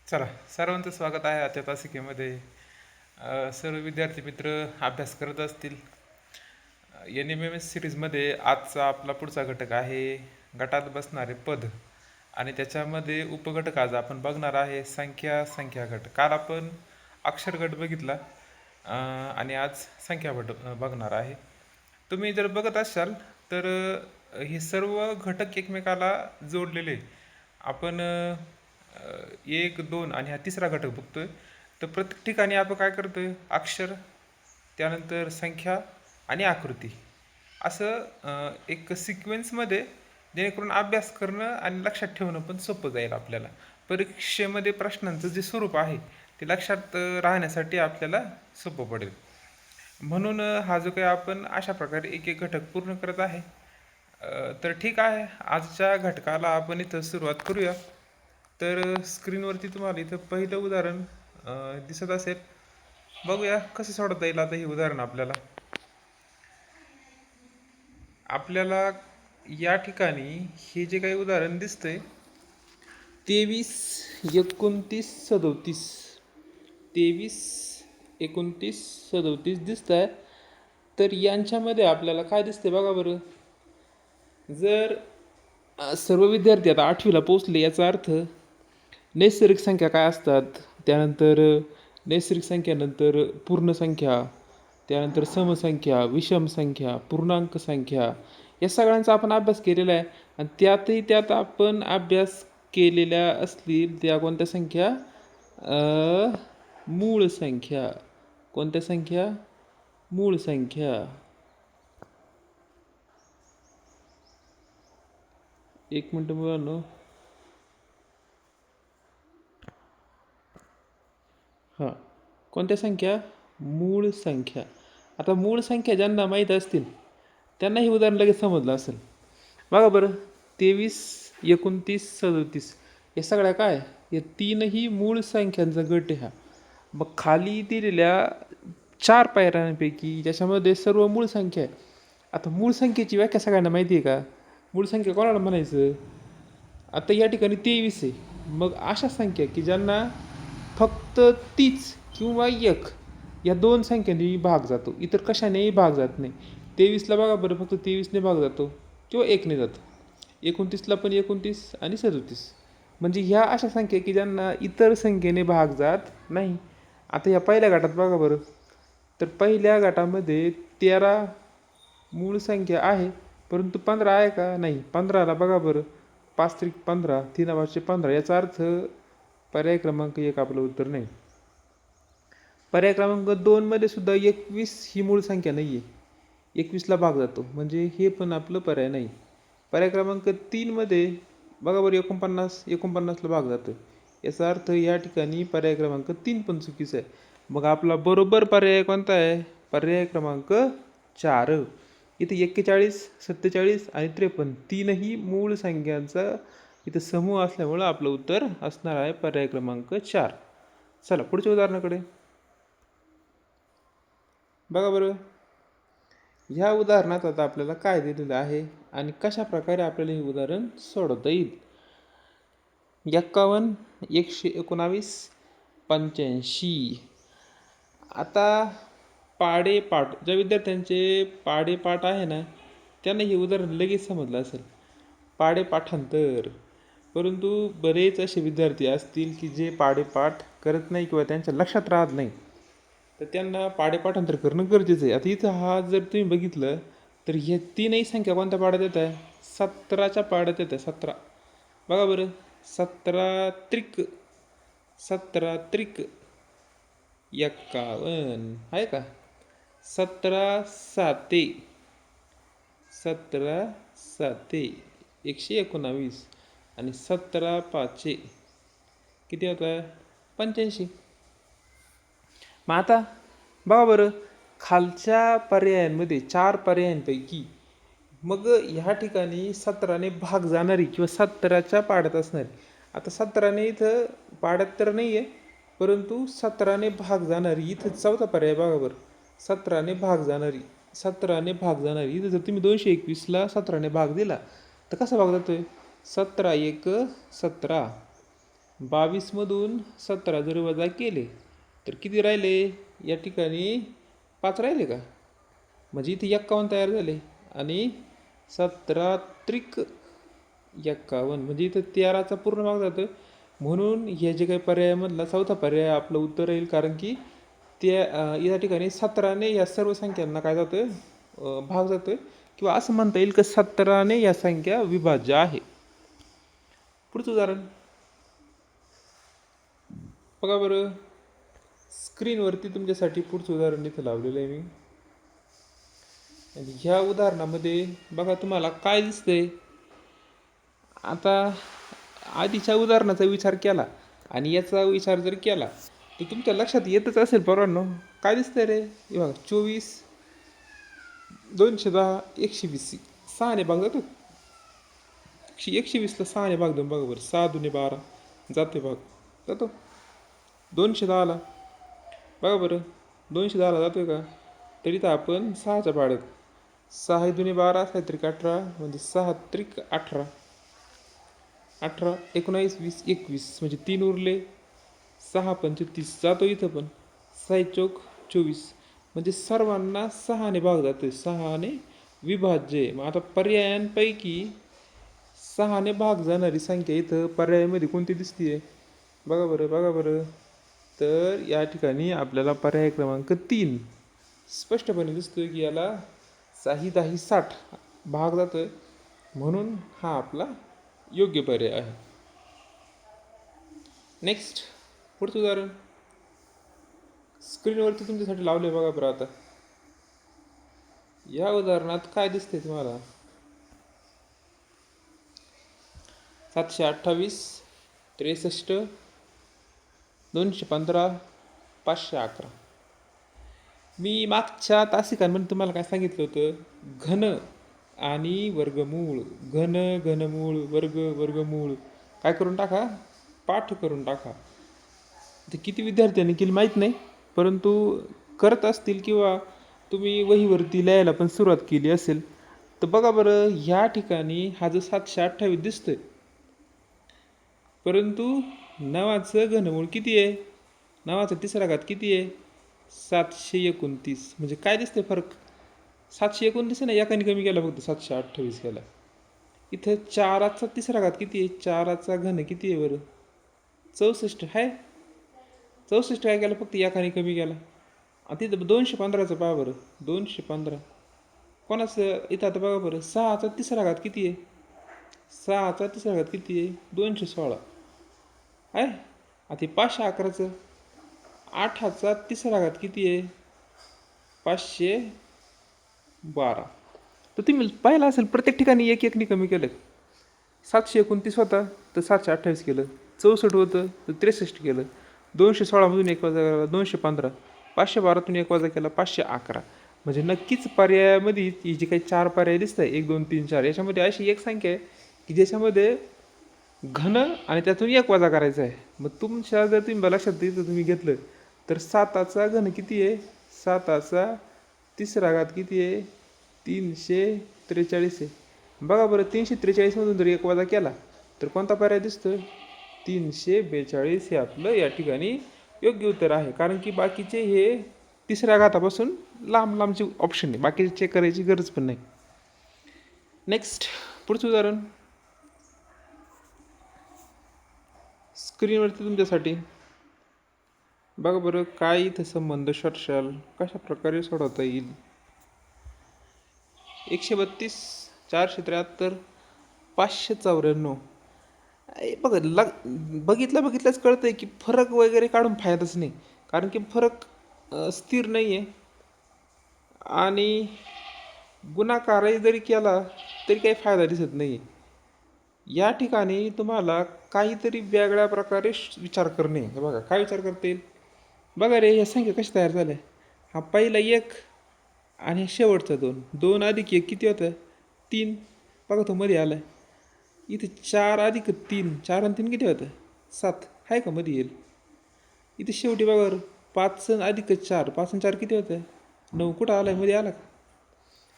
चला, सर्वांचं स्वागत आहे आजच्या तासिकेमध्ये. सर्व विद्यार्थी मित्र अभ्यास करत असतील. NMMS सिरीजमध्ये आजचा आपला पुढचा घटक आहे गटात बसणारे पद, आणि त्याच्यामध्ये उपघटक आज आपण बघणार आहे संख्या गट. काल आपण अक्षर गट बघितला आणि आज संख्या गट बघणार आहे. तुम्ही जर बघत असाल तर हे सर्व घटक एकमेकाला जोडलेले. आपण एक दोन आणि हा तिसरा घटक बघतोय. तर प्रत्येक ठिकाणी आपण काय करतोय, अक्षर, त्यानंतर संख्या आणि आकृती, असं एक सिक्वेन्समध्ये, जेणेकरून अभ्यास करणं आणि लक्षात ठेवणं पण सोपं जाईल आपल्याला. परीक्षेमध्ये प्रश्नांचं जे स्वरूप आहे ते लक्षात राहण्यासाठी आपल्याला सोपं पडेल. म्हणून हा जो काही आपण अशा प्रकारे एक एक घटक पूर्ण करत आहे. तर ठीक आहे, आजच्या घटकाला आपण इथं सुरुवात करूया. तर स्क्रीनवरती तुम्हाला इथं पहिलं उदाहरण दिसत असेल. बघूया कसं सोडवता येईल आता हे उदाहरण आपल्याला. आपल्याला या ठिकाणी हे जे काही उदाहरण दिसतंय 23, 29, 37, 23, 29, 37 दिसत आहे. तर यांच्यामध्ये आपल्याला काय दिसतंय बघा बरं. जर सर्व विद्यार्थी आता 8वीला पोचले, याचा अर्थ नैसर्गिक संख्या काय असतात, त्यानंतर नैसर्गिक संख्यानंतर पूर्ण संख्या, त्यानंतर समसंख्या, विषम संख्या, पूर्णांक संख्या, या सगळ्यांचा आपण अभ्यास केलेला आहे. आणि त्यात आपण अभ्यास केलेल्या असतील त्या कोणत्या संख्या, मूळ संख्या. कोणत्या संख्या? मूळ संख्या. एक मिनटं मुलांनो. हां, कोणत्या संख्या? मूळ संख्या. आता मूळ संख्या ज्यांना माहीत असतील त्यांना हे उदाहरण लगेच समजलं असेल. बघा बरं, 23, 29, 37 हे सगळ्या काय, या तीनही मूळ संख्यांचा गट आहे हा. मग खाली दिलेल्या 4 पायऱ्यांपैकी ज्याच्यामध्ये सर्व मूळ संख्या आहे. आता मूळ संख्येची व्याख्या सगळ्यांना माहिती आहे का? मूळ संख्या कोणाला म्हणायचं? आता या ठिकाणी 23 आहे. मग अशा संख्या की ज्यांना फक्त 30 किंवा 1 या दोन संख्यांनी भाग जातो, इतर कशानेही भाग जात नाही. 23ला बघा बरं, फक्त 23ने भाग जातो किंवा 1ने जातो. 29ला पण 29 आणि 37. म्हणजे ह्या अशा संख्या की ज्यांना इतर संख्येने भाग जात नाही. आता या पहिल्या गटात बघा बरं, तर पहिल्या गटामध्ये 13 मूळ संख्या आहे, परंतु 15 आहे का? नाही. 15ला बघा बरं, 5 त्रिक 15, 3 5 15, याचा अर्थ पर्याय क्रमांक 1 आपलं उत्तर नाही. पर्याय क्रमांक 2 मध्ये सुद्धा 21 ही मूळ संख्या नाही आहे. 21ला भाग जातो, म्हणजे हे पण आपलं पर्याय नाही. पर्याय क्रमांक 3 मध्ये बघा बरं, 49ला भाग जातो. याचा अर्थ या ठिकाणी पर्याय क्रमांक 3 पण चुकीचा आहे. मग आपला बरोबर पर्याय कोणता आहे? पर्याय क्रमांक 4. इथे 41, 47 आणि 53 तीनही मूळ संख्यांचा इथं समूह असल्यामुळं आपलं उत्तर असणार आहे पर्याय क्रमांक 4. चला पुढच्या उदाहरणाकडे बघा बरं. ह्या उदाहरणात आता आपल्याला काय दिलेलं आहे आणि कशा प्रकारे आपल्याला हे उदाहरण सोडवता येईल. 51, 119, 85. आता पाडेपाठ ज्या विद्यार्थ्यांचे पाडेपाठ आहे ना, त्यांना हे उदाहरण लगेच समजलं असेल. पाडेपाठांतर. परंतु बरेच असे विद्यार्थी असतील की जे पाडेपाठ करत नाही किंवा त्यांच्या लक्षात राहत नाही, तर त्यांना पाडेपाठांतर करणं गरजेचं आहे. आता इथं हा जर तुम्ही बघितलं तर हे तीनही संख्या कोणत्या पाड्यात येत आहे? 17च्या पाड्यात येत आहे. 17 बघा बरं, 17 त्रिक 51 आहे का? 17 साते 119 आणि 17 पाचे किती होत आहे? 85. मग आता बघा बरं, खालच्या पर्यायांमध्ये 4 पर्यायांपैकी मग ह्या ठिकाणी 17ने भाग जाणारी किंवा 17च्या पाड्यात असणारी. आता 17ने इथं पाड्यात तर नाही आहे, परंतु 17ने भाग जाणारी इथं चौथा पर्याय बघा बरं. 17ने भाग जाणारी इथं जर तुम्ही 221ला 17ने भाग दिला तर कसा भाग जातोय? 17 1 17, 22मधून 17 जर वजा केले तर किती राहिले? या ठिकाणी 5 राहिले का? म्हणजे इथे 51 तयार झाले आणि 17 त्रिक 51 म्हणजे इथं 13चा पूर्ण भाग जातो. म्हणून हे जे काही पर्यायामधला चौथा पर्याय आपलं उत्तर येईल, कारण की त्या या ठिकाणी 17ने या सर्व संख्यांना काय जातोय? भाग जातोय, किंवा असं म्हणता येईल की 17ने या संख्या विभाज्य आहे. पुढचं उदाहरण बघा बरं. स्क्रीनवरती तुमच्यासाठी पुढचं उदाहरण इथं लावलेलं आहे मी. आणि ह्या उदाहरणामध्ये बघा तुम्हाला काय दिसतंय. आता आधीच्या उदाहरणाचा विचार केला आणि याचा विचार जर केला तर तुमच्या लक्षात येतच असेल पोरांनो. काय दिसतंय रे? हे बघा 24, 210, 120 6ने भाग जातो. 120ला 6ने भाग देऊन बघा बरं. 6 दुने 12 जाते भाग जातो. 210ला बघा बरं. 210ला जातोय का? तर इथं आपण 6च्या पाड्यात 6 दुने 12 6 त्रिक 18 म्हणजे 6 त्रिक 18, 18 19 20 21 म्हणजे 3 उरले. 6 पंचे 30 जातो इथं पण. 6 चौक 24 म्हणजे सर्वांना 6ने भाग जातोय. 6ने विभाज्य आहे. मग आता पर्यायांपैकी 6ने भाग जाणारी संख्या इथं पर्यायामध्ये कोणती दिसतीये? बघा बरं बघा बरं. तर या ठिकाणी आपल्याला पर्याय क्रमांक 3 स्पष्टपणे दिसतोय की याला 6 10 60 भाग जातोय, म्हणून हा आपला योग्य पर्याय आहे. नेक्स्ट पुढचं उदाहरण स्क्रीनवरती तुमच्यासाठी लावले बघा बरं. आता या उदाहरणात काय दिसतंय तुम्हाला? 728, 63, 215, 511. मी मागच्या तासिकांमध्ये तुम्हाला काय सांगितलं होतं? घन आणि वर्गमूळ, घन घनमूळ वर्ग वर्गमूळ काय करून टाका? पाठ करून टाका. ते किती विद्यार्थ्यांनी केली माहीत नाही, परंतु करत असतील किंवा तुम्ही वहीवरती लिहायला पण सुरुवात केली असेल. तर बघा बरं, ह्या ठिकाणी हा जो 728 दिसतोय, परंतु नावाचं घनमूळ किती आहे? नावाचा तिसरा घात किती आहे? 729. म्हणजे काय दिसतंय फरक? 729 ना, एकाने कमी केला फक्त 728 केला. इथं 4चा तिसरा घात किती आहे? 4चा घन किती आहे बरं? 64 आहे. 64 काय केलं? फक्त एकाने कमी केला. आणि तिथं 215चं पहा बरं. 215 कोणाचं इथं? आता बघा बरं, 6चा तिसरा घात किती आहे? 6चा तिसरा घात किती आहे? 216 आहे. आता 511चं 8चा तिसरा घात किती आहे? 512. तर तुम्ही पाहिलं असेल प्रत्येक ठिकाणी एक एकने कमी केलं. 729 होता तर 728 केलं. 64 होतं तर 63 केलं. 216मधून एक वजा केला 215. 512तून एक वजा केला 511. म्हणजे नक्कीच पर्यायामध्ये ही जी काही 4 पर्याय दिसत आहे 1 2 3 4, याच्यामध्ये अशी एक संख्या आहे की ज्याच्यामध्ये घन आणि त्यातून एक वजा करायचा आहे. मग तुमच्या जर तुम्ही लक्षात तर तुम्ही घेतलं तर 7चा घन किती आहे? 7चा तिसरा घात किती आहे? 343 आहे. बघा बरं, 343मधून जर एक वजा केला तर कोणता पर्याय दिसतोय? 342 हे आपलं या ठिकाणी योग्य उत्तर आहे. कारण की बाकीचे हे तिसऱ्या घातापासून लांब लांबचे ऑप्शन आहे, बाकीचे चेक करायची गरज पण नाही. नेक्स्ट पुढचं उदाहरण स्क्रीनवरती तुमच्यासाठी बघा बरं. काय इथं संबंध शोधशाल, कशा प्रकारे सोडवता येईल? 132, 473, 594. बघा बघितलंच कळतंय की फरक वगैरे काढून फायदाच नाही, कारण की फरक स्थिर नाही आहे आणि गुणाकारही जरी केला तरी काही फायदा दिसत नाही. या ठिकाणी तुम्हाला काहीतरी वेगळ्या प्रकारे विचार करणे. हे बघा काय विचार करता येईल. बघा रे, या संख्या कशा तयार झाल्या? हा पहिला 1 आणि शेवटचा 2. 2 अधिक 1 किती होतं? 3. बघा तो मध्ये आला. इथे 4 अधिक 3, 4 आणि 3 किती होतं? 7. आहे का मध्ये येईल? इथे शेवटी बघा 5 अधिक 4, 5 आणि 4 किती होतं? 9. कुठं आलाय? मध्ये आला का?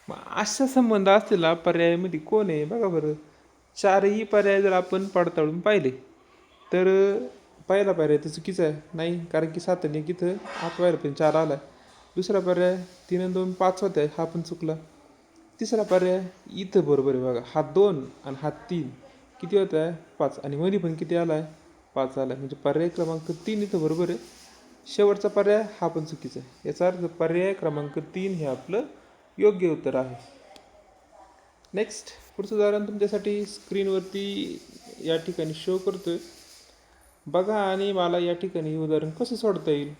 मग असा संबंध असलेला पर्यायामध्ये कोण आहे? बघा बरं, 4ही पर्याय जर आपण पडताळून पाहिले तर पहिला पर्याय तर चुकीचा आहे नाही, कारण की 7 आणि 1 इथं आत व्हायला पण 4 आला. दुसरा पर्याय 3 आणि 2 5 होते, हा पण चुकला. तिसरा पर्याय इथं बरोबर आहे बघा, हा 2 आणि हा 3 किती होत आहे 5, आणि मध्ये पण किती आला आहे 5 आला आहे, म्हणजे पर्याय क्रमांक 3 इथं बरोबर आहे. शेवटचा पर्याय हा पण चुकीचा आहे. याचा अर्थ पर्याय क्रमांक 3 हे आपलं योग्य उत्तर आहे. नेक्स्ट पुढचं उदाहरण तुमच्यासाठी स्क्रीनवरती या ठिकाणी शो करतोय बघा, आणि मला या ठिकाणी हे उदाहरण कसं सोडता येईल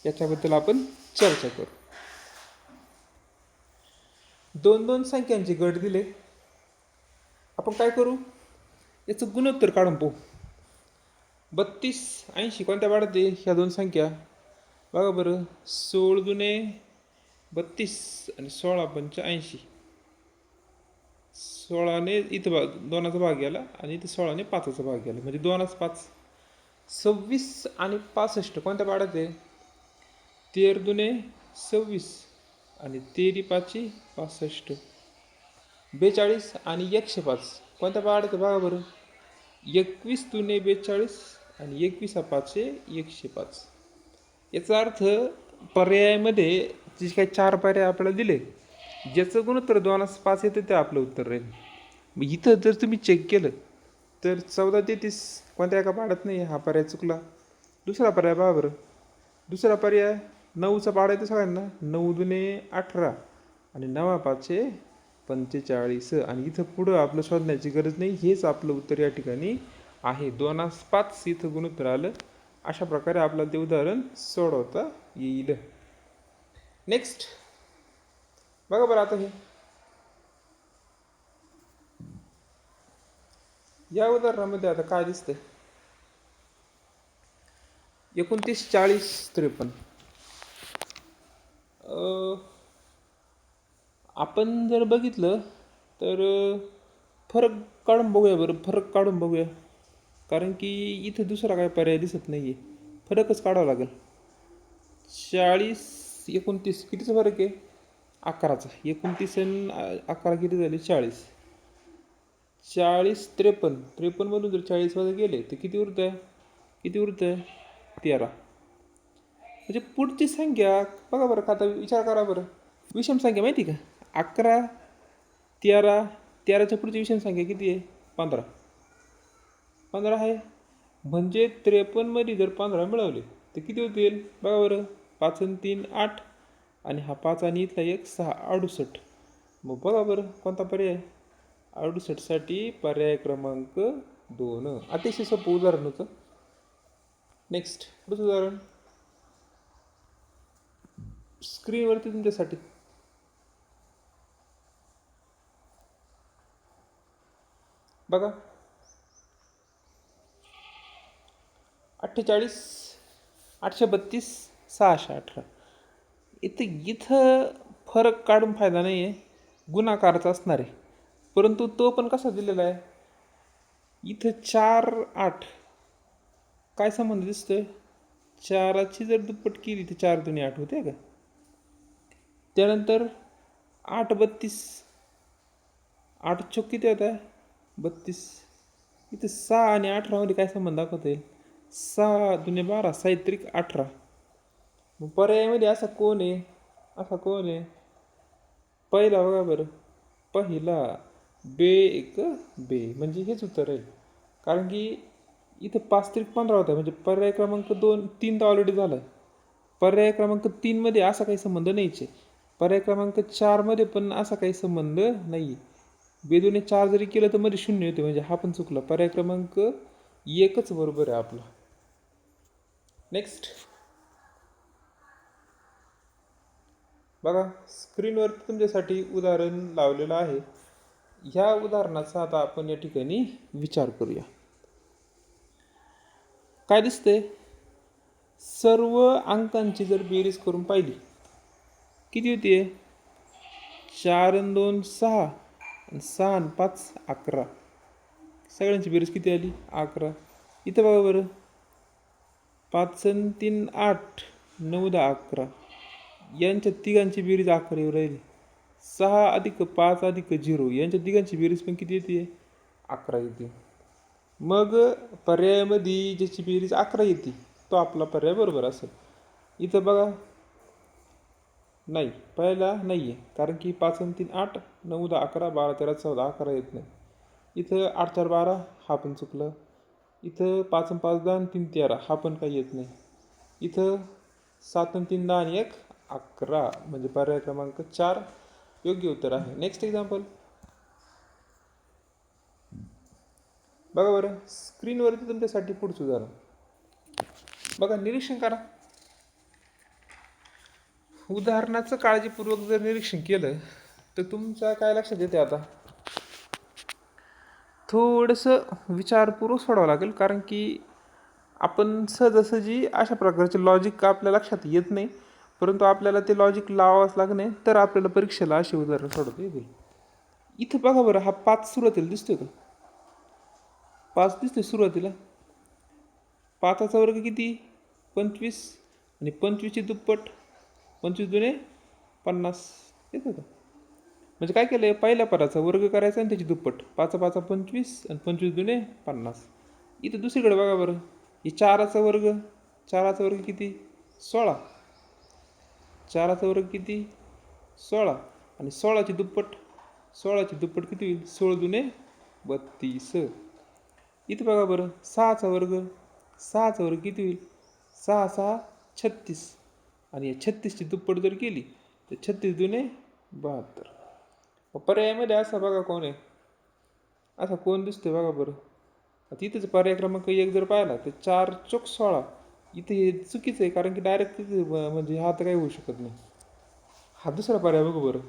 याच्याबद्दल आपण चर्चा करू. दोन दोन संख्यांचे गट दिले, आपण काय करू, याचं गुणोत्तर काढून पाहू. 32 80 कोणत्या वाढते ह्या दोन संख्या बघा बरं. 16 दुने 32 आणि 16 पंच 80. 16ने इथं भाग 2चा भाग गेला आणि इथं 16ने 5चा भाग गेला, म्हणजे 2 5. 26 आणि 65 कोणत्या पाड्यात आहे. 13 दुने 26 आणि 13 पाची 65. 42 आणि 105 कोणत्या पाड्यात आहे बघा बरं. 21 दुने 42 आणि 21 पाचे 105. याचा अर्थ पर्यायामध्ये जे काही 4 पर्याय आपल्याला दिले, ज्याचं गुणोत्तर 2/5 येतं ते आपलं उत्तर राहील. मग इथं जर तुम्ही चेक केलं तर 14 ते 30 कोणत्या एका पाड्यात नाही, हा पर्याय चुकला. दुसरा पर्याय पहा बरं. दुसरा पर्याय 9चा पाडा येतो सगळ्यांना. 9 दुने 18 आणि 9 पाचे 45, आणि इथं पुढं आपलं शोधण्याची गरज नाही, हेच आपलं उत्तर या ठिकाणी आहे. 2/5 इथं गुणोत्तर आलं. अशा प्रकारे आपल्याला ते उदाहरण सोडवता येईल. नेक्स्ट बघा बरं, आता हे या उदाहरणामध्ये आता काय दिसतंय. 29 40 53. आपण जर बघितलं तर फरक काढून बघूया बरं. फरक काढून बघूया, कारण की इथं दुसरा काय पर्याय दिसत नाही आहे. फरकच काढावा लागेल. 40 29 कितीचा फरक आहे 11चा. 29 आणि 11 किती झाले 40. 40 53. 53 मधून जर 40 मध्ये गेले तर किती उरत आहे, किती उरत आहे 13. म्हणजे पुढची संख्या बघा बरं का, आता विचार करा बरं. विषम संख्या माहिती का 11 13. 13च्या पुढची विषम संख्या किती आहे 15. 15 आहे, म्हणजे 53 मध्ये जर 15 मिळवले तर किती होतील बघा बरं. 5 आणि 3 8, आणि हा 5 आणि इथला 1 6 68. मग बघा बरं कोणता पर्याय. 68साठी पर्याय क्रमांक 2. अतिशय सोपं उदाहरण होतं. नेक्स्ट पुढचं उदाहरण स्क्रीनवरती तुमच्यासाठी. बघा 48 832 618. इथं फरक काढून फायदा नाही आहे, गुणाकाराचा असणार आहे. परंतु तो पण कसा दिलेला आहे. इथं 4 8 काय संबंध दिसतोय. 4ची जर दुप्पट केली तर 4 दुने 8 होते का. त्यानंतर 8 32. 8 चौक किती होत आहे 32. इथं 6 आणि 18 मध्ये काय संबंध दाखवता येईल. 6 दुने 12 साहित्रिक 18. मग पर्यायामध्ये असा कोण आहे, असा कोण आहे पहिला बघा बरं. पहिला बे एक बे, म्हणजे हेच उत्तर आहे. कारण की इथं 5 त्रिक 15 होता, म्हणजे पर्याय क्रमांक 3 तर ऑलरेडी झाला. पर्याय क्रमांक 3 मध्ये असा काही संबंध नाहीच आहे. पर्याय क्रमांक 4 मध्ये पण असा काही संबंध नाही. बेदोने 4 जरी केलं तर मध्ये 0 होते, म्हणजे हा पण चुकला. पर्याय क्रमांक 1च बरोबर आहे आपला. नेक्स्ट बघा स्क्रीनवर तुमच्यासाठी उदाहरण लावलेलं आहे. ह्या उदाहरणाचा आता आपण या ठिकाणी विचार करूया. काय दिसतंय. सर्व अंकांची जर बेरीज करून पाहिली किती होती. 4 आणि 2 6 आणि 6 आणि 5 11. सगळ्यांची बेरीज किती आली 11. इथं बघा बरं. 5 आणि 3 8 9 10 11. यांच्या तिघांची बेरीज 11 येऊ राहिली. 6 अधिक 5 अधिक 0 यांच्या तिघांची बेरीज पण किती येते 11 येते. मग पर्यायामध्ये ज्याची बेरीज 11 येते तो आपला पर्याय बरोबर असेल. इथं बघा, नाही, पहिला नाही आहे, कारण की 5 आणि 3 8, 9 10 11, 12 13 14 11 येत नाही. इथं 8 4 12 हा पण चुकलं. इथं 5 आणि 5 10 आणि 3 13 हा पण काही येत नाही. इथं 7 आणि 3 10 आणि 1 11, म्हणजे पर्याय क्रमांक 4 योग्य उत्तर आहे. नेक्स्ट एक्झाम्पल बघा बरं, स्क्रीनवरती तुमच्यासाठी पुढचं उदाहरण बघा, निरीक्षण करा. उदाहरणाचं काळजीपूर्वक जर निरीक्षण केलं तर तुमच्या काय लक्षात येते, आता थोडंसं विचारपूर्वक सोडावं लागेल, कारण की आपण सहजासहजी अशा प्रकारचे लॉजिक आपल्या लक्षात येत नाही, परंतु आपल्याला ते लॉजिक लावावंच लागणे तर आपल्याला परीक्षेला अशी उदाहरणं सोडवता येतील. इथं बघा बरं, हा 5 सुरुवातीला दिसतोय का? 5 दिसतोय सुरुवातीला. 5चा वर्ग किती? 25, आणि 25ची दुप्पट 25 दुणे 50 येतं का? म्हणजे काय केलं आहे, पहिल्या पदाचा वर्ग करायचा आणि त्याची दुप्पट. 5 5 25 आणि 25 दुणे 50. इथं दुसरीकडे बघा बरं, ही 4चा वर्ग. 4चा वर्ग किती? 16. 4चा वर्ग किती? 16, आणि 16ची दुप्पट. 16ची दुप्पट किती होईल? 16 दुणे 32. इथं बघा बरं, 6चा वर्ग. 6चा वर्ग किती होईल? 6 6 36, आणि या 36ची दुप्पट जर केली तर 36 दुणे 72. पर्यायामध्ये असा बघा कोण आहे, असा कोण दिसतोय बघा बरं. आता इथंच पर्याय क्रमांक 1 जर पाहिला तर 4 चोक 16. इथे हे चुकीचं आहे, कारण की डायरेक्ट तिथे म्हणजे हा तर काही होऊ शकत नाही. हा दुसरा पर्याय बघू बरं,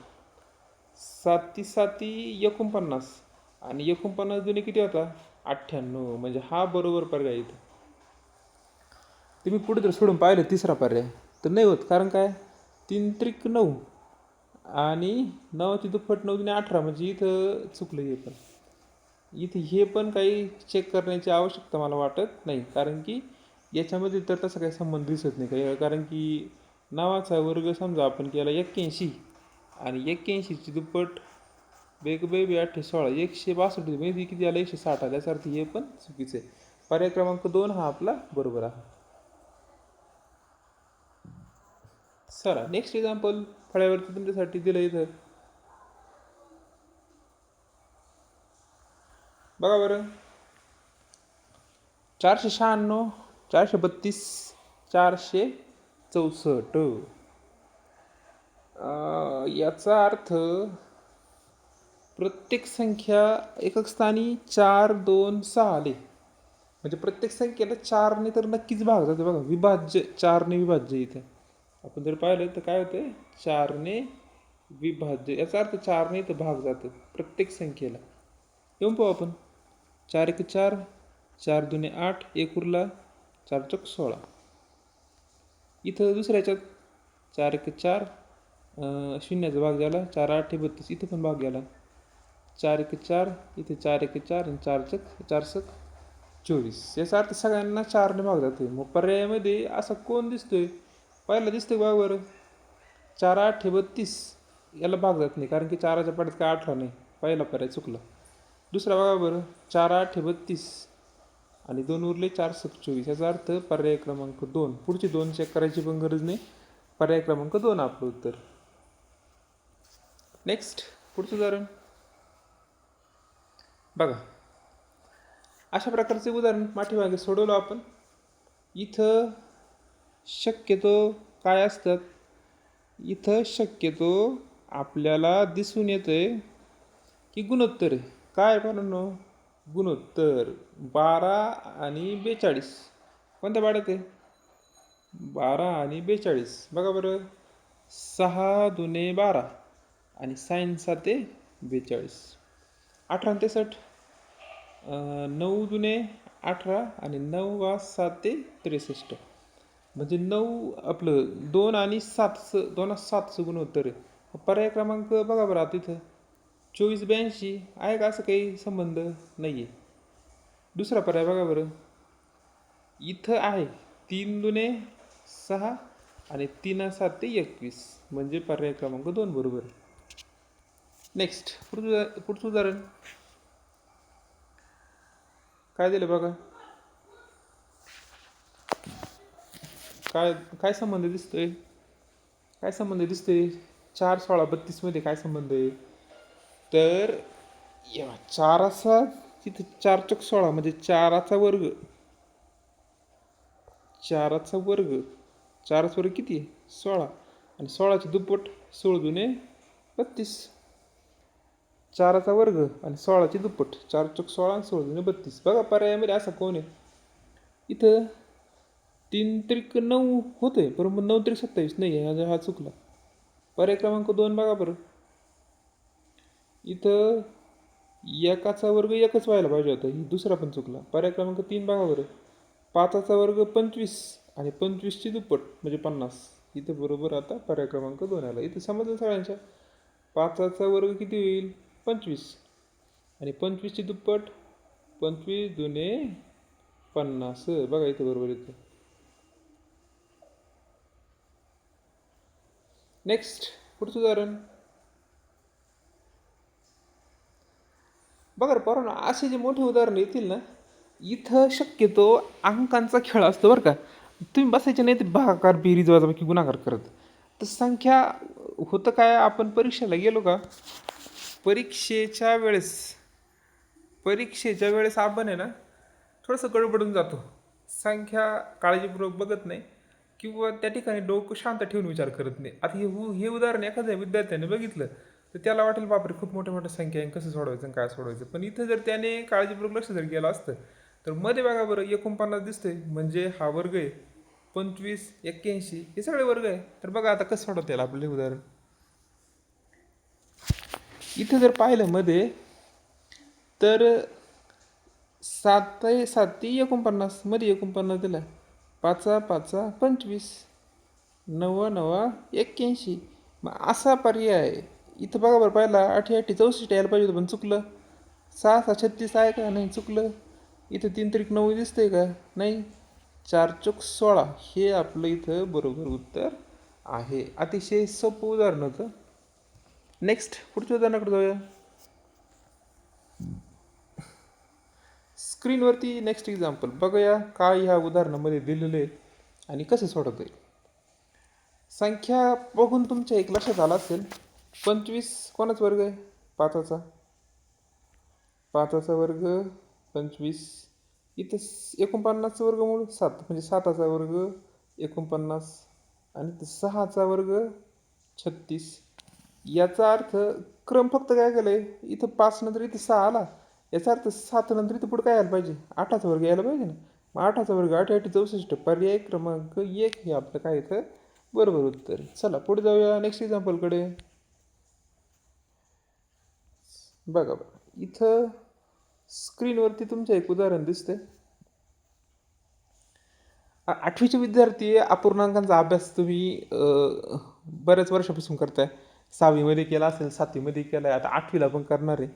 7 7 49, आणि 49 जुने किती होता? 98, म्हणजे हा बरोबर पर्याय इथं. तुम्ही पुढे जर सोडून पाहिलं तिसरा पर्याय तर नाही होत, कारण काय? 3 त्रिक 9, आणि 9ची दुप्पट 9 दुणे 18, म्हणजे इथं चुकलं हे पण. इथे हे पण काही चेक करण्याची आवश्यकता मला वाटत नाही, कारण की याच्यामध्ये तर तसा काही संबंध दिसत नाही काही, कारण की नावाचा वर्ग समजा आपण केला 81, आणि 81ची दुप्पट बेग बेबी 8 16 162, म्हणजे किती आलं? 160 आलं. याचा अर्थ हे पण चुकीचं आहे. पर्याय क्रमांक 2 हा आपला बरोबर आहे. चला नेक्स्ट एक्झाम्पल फळ्यावरती तुमच्यासाठी दिलं इथं बघा बरं, 496, 432, 464. याचा अर्थ प्रत्येक संख्या एकक स्थानी 4 2 6 आले, म्हणजे प्रत्येक संख्येला 4ने तर नक्कीच भाग जाते बघा. विभाज्य 4ने विभाज्य इथे आपण जर पाहिलं तर काय होतं? 4ने विभाज्य, याचा अर्थ 4ने इथं भाग जातं प्रत्येक संख्येला. येऊन पाहू आपण. 4 1 4, 4 दुणे 8, 1 उरला, 4 चौक 16. इथं दुसऱ्याच्यात 4 1 4, शून्याचा भाग झाला, 4 8 32, इथं पण भाग गेला. 4 1 4, इथे 4 1 4, आणि 4 4 24. याचा अर्थ सगळ्यांना 4ने भाग जातोय. मग पर्यायामध्ये असा कोण दिसतोय? पहिला दिसतोय बरोबर, 4 8 32, याला भाग जात नाही, कारण की 4च्या पाड्यात काय 18 नाही. पहिला पर्याय चुकला. दुसरा बघा बरं, 4 8 32, आणि 2 उरले, 4 24. याचा अर्थ पर्याय क्रमांक 2. पुढची 2 चेक करायची पण गरज नाही. पर्याय क्रमांक 2 आपलं उत्तर. नेक्स्ट पुढचं उदाहरण बघा, अशा प्रकारचे उदाहरण पाठीमागे सोडवलं आपण. इथं शक्यतो काय असतात? इथं शक्यतो आपल्याला दिसून येतंय की गुणोत्तर आहे. काय पाहणं? गुणोत्तर 12 आणि 42. कोणत्या पाड्यात आहे? 12 आणि 42. बघा बरं, 6 दुणे 12, आणि साइन 7 42. 18 आणि 63, 9 दुणे 18, आणि 9 7 63, म्हणजे 9 आपलं 2 आणि 7, 2 7चं गुणोत्तर आहे. पर्याय क्रमांक बघा बरं आता इथं 24 82 आहे का? असं काही संबंध नाही आहे. दुसरा पर्याय बघा बरं, इथं आहे 3 दुणे 6, आणि 3 7 21, म्हणजे पर्याय क्रमांक 2 बरोबर आहे. नेक्स्ट पुढचं उदाहरण काय दिलं बघा. काय काय संबंध दिसतोय? काय संबंध दिसतोय? 4, 16, 32 मध्ये काय संबंध आहे? तर या चाराचा तिथे 4 चौक 16 म्हणजे चाराचा वर्ग. चाराचा वर्ग. चाराचा वर्ग किती आहे? 16. आणि 16चे दुप्पट 16 × 2 = 32. चाराचा वर्ग आणि 16चे दुप्पट. 4 चौक 16 आणि 16 × 2 = 32. बघा पर्यायामध्ये असा कोण आहे? इथं 3 त्रिक 9 होतंय, बरोबर. 9 त्रिक 27 नाही आहे, हा चुकला. पर्याय क्रमांक 2 बघा बरं. इथं एकाचा वर्ग एकच व्हायला पाहिजे होता, ही दुसरा पण चुकला. पर्याय क्रमांक 3 बघा बरं. 5चा वर्ग 25 आणि 25ची दुप्पट म्हणजे 50. इथं बरोबर आता पर्याय क्रमांक 2 आला. इथं समजलं सगळ्यांच्या. 5चा वर्ग किती होईल? 25 आणि 25ची दुप्पट 25 दुने 50. बघा इथं बरोबर इथं. नेक्स्ट पुढचं उदाहरण बघा पोरांनो. असे जे मोठे उदाहरण येतील ना, इथं शक्यतो अंकांचा खेळ असतो बरं का. तुम्ही बसायचे नाही ते भागाकार बेरीज वजाबाकी गुणाकार करत. तर संख्या होतं काय, आपण परीक्षेला गेलो का, परीक्षेच्या वेळेस आपण आहे ना थोडंसं गडबडून जातो. संख्या काळजीपूर्वक बघत नाही किंवा त्या ठिकाणी डोकं शांत ठेवून विचार करत नाही. आता हे उदाहरण एखाद्या विद्यार्थ्याने बघितलं तर त्याला वाटेल बापरे खूप मोठ्या मोठ्या संख्या आहे, कसं सोडवायचं आणि काय सोडवायचं. पण इथं जर त्याने काळजीपूर्वक लक्ष जर गेलं असतं तर मध्ये बघा बरं 49 दिसतंय म्हणजे हा वर्ग आहे. 25, 81 हे सगळे वर्ग आहे. तर बघा आता कसं सोडवता येईल आपलं हे उदाहरण. इथं जर पाहिलं मध्ये तर 7×7 = 49 मध्ये 49 दिला. 5×5 = 25, 9×9 = 81. मग असा पर्याय इथं बघा बरं. पहिला 8×8 = 64 यायला पाहिजे होतं पण चुकलं. 6×6 = 36 आहे का? नाही, चुकलं. इथं 3 त्रिक 9 दिसतंय का? नाही. 4 चौक 16 हे आपलं इथं बरोबर उत्तर आहे. अतिशय सोपं उदाहरण होतं. नेक्स्ट पुढच्या उदाहरणाकडे जाऊया. स्क्रीनवरती नेक्स्ट एक्झाम्पल बघूया काय ह्या उदाहरणामध्ये दिलेलं आहे आणि कसं सोडवता येईल. संख्या बघून तुमच्या एक लक्षात आलं असेल. 25 कोणाचा वर्ग आहे? 5चा. 5चा वर्ग 25. इथं 49चं वर्गमूळ 7 म्हणजे 7चा वर्ग 49 आणि 6चा वर्ग 36. याचा अर्थ क्रम फक्त काय केलंय, इथं 5 नंतर इथं 6 आला. याचा अर्थ 7 नंतर इथं पुढे काय यायला पाहिजे? 8चा वर्ग यायला पाहिजे ना. मग 8चा वर्ग 8×8 = 64. पर्याय क्रमांक 1 हे आपलं काय इथं बरोबर उत्तर. चला पुढे जाऊया नेक्स्ट एक्झाम्पलकडे. बघा इथं स्क्रीनवरती तुमचं एक उदाहरण दिसतंय. 8वीचे विद्यार्थी अपूर्णांकांचा अभ्यास तुम्ही बऱ्याच वर्षापासून करताय. 6वीमध्ये केला असेल, 7वीमध्ये केला आहे, आता 8वीला पण करणार आहे.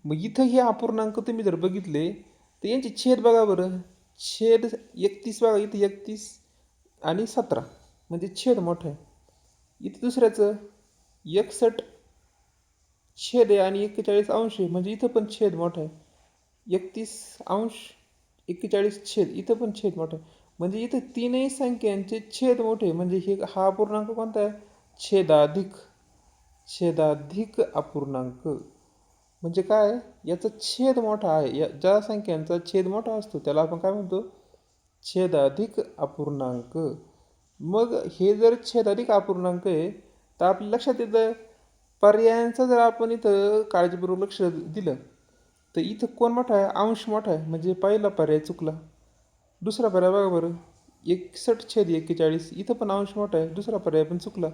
मग इथं हे अपूर्णांक तुम्ही जर बघितले तर यांचे छेद बघा बरं. छेद 31 बघा इथं 31 आणि 17 म्हणजे छेद मोठं आहे. इथं दुसऱ्याचं 61 छेद आहे आणि 41 अंश आहे म्हणजे इथं पण छेद मोठा आहे. 31 अंश 41 छेद इथं पण छेद मोठा आहे. म्हणजे इथं तीनही संख्यांचे छेद मोठे म्हणजे हा अपूर्णांक कोणता आहे? छेदाधिक अपूर्णांक. म्हणजे काय, याचा छेद मोठा आहे. ज्या संख्यांचा छेद मोठा असतो त्याला आपण काय म्हणतो? छेदाधिक अपूर्णांक. मग हे जर छेदाधिक अपूर्णांक आहे तर आपल्या लक्षात येतं पर्यायांचं जर आपण इथं काळजीपूर्वक लक्ष दिलं तर इथं कोण मोठा आहे? अंश मोठा आहे म्हणजे पहिला पर्याय चुकला. दुसरा पर्याय बघा बरं. 61/41 इथं पण अंश मोठा आहे, दुसरा पर्याय पण चुकला.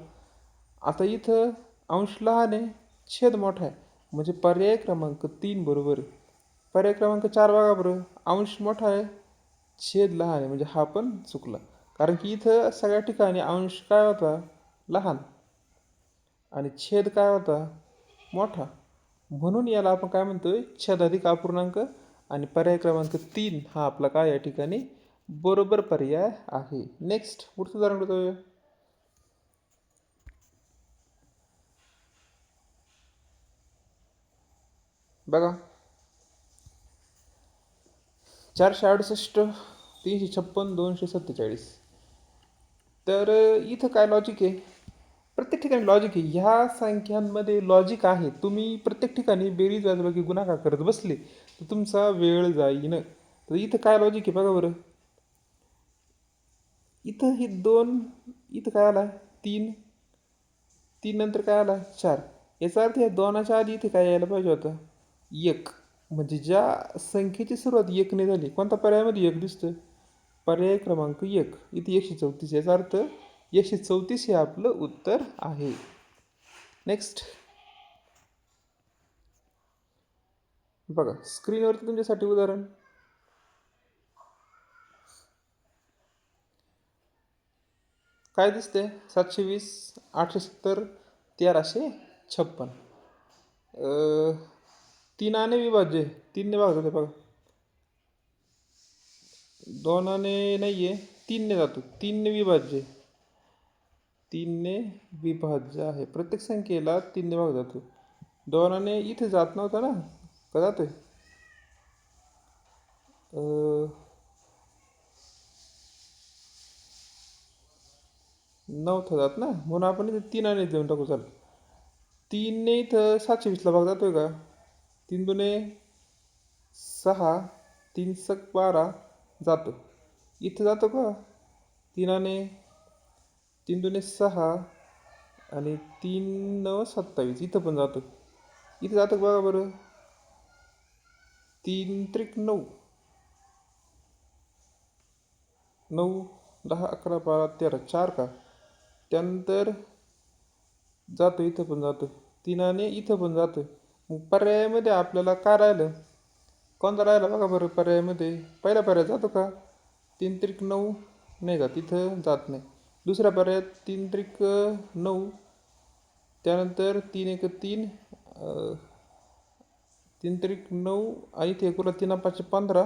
आता इथं अंश लहान आहे, छेद मोठा आहे म्हणजे पर्याय क्रमांक 3 बरोबर आहे. पर्याय क्रमांक 4 बघा बरं. अंश मोठा आहे, छेद लहान आहे म्हणजे हा पण चुकला. कारण की इथं सगळ्या ठिकाणी अंश काय होता? लहान आणि छेद काय होता? मोठा. म्हणून याला आपण काय म्हणतोय? छेदाधिक अपूर्णांक. आणि पर्याय क्रमांक 3 हा आपला काय या ठिकाणी बरोबर पर्याय आहे. नेक्स्ट पुढचं उदाहरण जाऊया. बघा 468, 356, 247. तर इथं काय लॉजिक आहे? प्रत्येक ठिकाणी लॉजिक आहे. ह्या संख्यांमध्ये लॉजिक आहे. तुम्ही प्रत्येक ठिकाणी बेरीज वाजवा गुणाकार करत बसले तर तुमचा वेळ जाईन. तर इथं काय लॉजिक आहे बघा बरं. इथं हे 2, इथं काय आला 3, 3 नंतर काय आला 4. याचा अर्थ या 2च्या आधी इथे काय यायला पाहिजे होतं 1. म्हणजे ज्या संख्येची सुरुवात 1 ने झाली, कोणता पर्यायामध्ये 1 दिसतं? पर्याय क्रमांक 1. इथे 134. याचा अर्थ 134 हे आपलं उत्तर आहे. नेक्स्ट बघा स्क्रीनवरती तुमच्यासाठी उदाहरण. काय दिसते? 720, 870, 1356. 3 आणे विभाज्य, 3 ने भाग होते बघा. 2 आणे नाही आहे, 3 ने जातो. 3 ने विभाज्य, 3 ने विभाज्य आहे. प्रत्येक संख्येला 3 ने भाग जातो. 2 आणे इथे जात नव्हता ना, का जातोय? नव्हतं जात ना, म्हणून आपण इथे 3 आणे देऊन टाकू. चाल 3 ने इथं 720ला भाग जातोय का? 3 दुने 6, 3 सक 12 जातो. इथं जातो का? 3 आणे 3 दुने 6 आणि 3 9 27. इथं पण जातो. इथं जातो का बघा बरं. 3 त्रिक 9, 9 10 11 12 13, 4 का? त्यानंतर जातो, इथं पण जातो. 3 आणे इथं पण जातो. मग पर्यायामध्ये आपल्याला काय राहिलं? कोणता राहिला बघा बरं पर्यायामध्ये. पहिला पर्याय जातो का? 3 त्रिक 9 नाही जात, इथं जात नाही. दुसऱ्या पर्यायात 3 त्रिक 9, त्यानंतर 3 1 3, 3 त्रिक 9 आणि इथे एकुला 3 5 15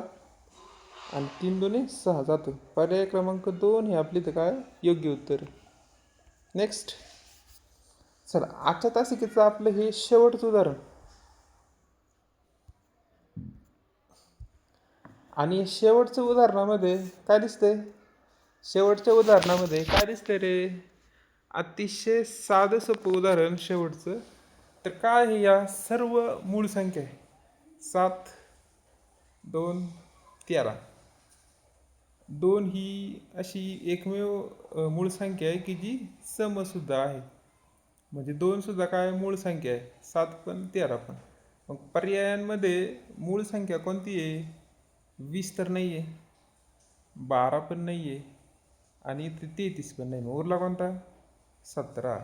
आणि 3 2 6 जातो. पर्याय क्रमांक 2 हे आपली इथं काय योग्य उत्तर. नेक्स्ट चला आजच्या तासिकेचं आपलं हे शेवटचं उदाहरण. आणि शेवटचं उदाहरणामध्ये काय दिसतंय? शेवटच्या उदाहरणामध्ये काय दिसतंय रे? अतिशय साधं सोपं उदाहरण शेवटचं. तर काय आहे? या सर्व मूळ संख्या आहे. 7 2 13. 2 ही अशी एकमेव मूळ संख्या आहे की जी समसुद्धा आहे. म्हणजे 2 सुद्धा काय मूळ संख्या आहे. 7 पण 13 पण. मग पर्यायांमध्ये मूळ संख्या कोणती आहे? 20 तर नाही आहे, 12 पण नाही आहे आणि 33 पण नाही. मग उरला कोणता? 17.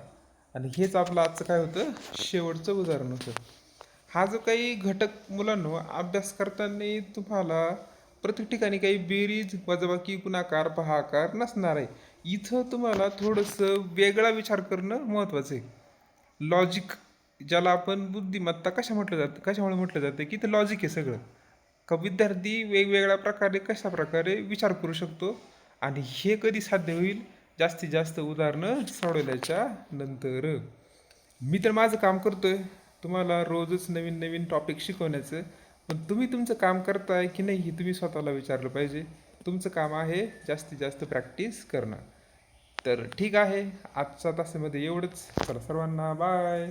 आणि हेच आपलं आजचं काय होतं? शेवटचं उदाहरण होतं. हा जो काही घटक मुलांनो अभ्यास करताना तुम्हाला प्रत्येक ठिकाणी काही बेरीज वजाबाकी गुणाकार भागाकार नसणार आहे. इथं तुम्हाला थोडंसं वेगळा विचार करणं महत्त्वाचं आहे. लॉजिक ज्याला आपण बुद्धिमत्ता कशामुळे म्हटलं जातं की ते लॉजिक आहे सगळं. का विद्यार्थी वेगवेगळ्या प्रकारे कशा प्रकारे विचार करू शकतो आणि हे कधी साध्य होईल? जास्तीत जास्त उदाहरणं सोडवल्याच्या नंतर. मी तर माझं काम करतोय तुम्हाला रोजच नवीन नवीन टॉपिक शिकवण्याचं. पण तुम्ही तुमचं काम करताय की नाही हे तुम्ही स्वतःला विचारलं पाहिजे. तुमचं काम आहे जास्तीत जास्त प्रॅक्टिस करणं. तर ठीक आहे, आजच्या तासामध्ये एवढंच. चला सर्वांना बाय.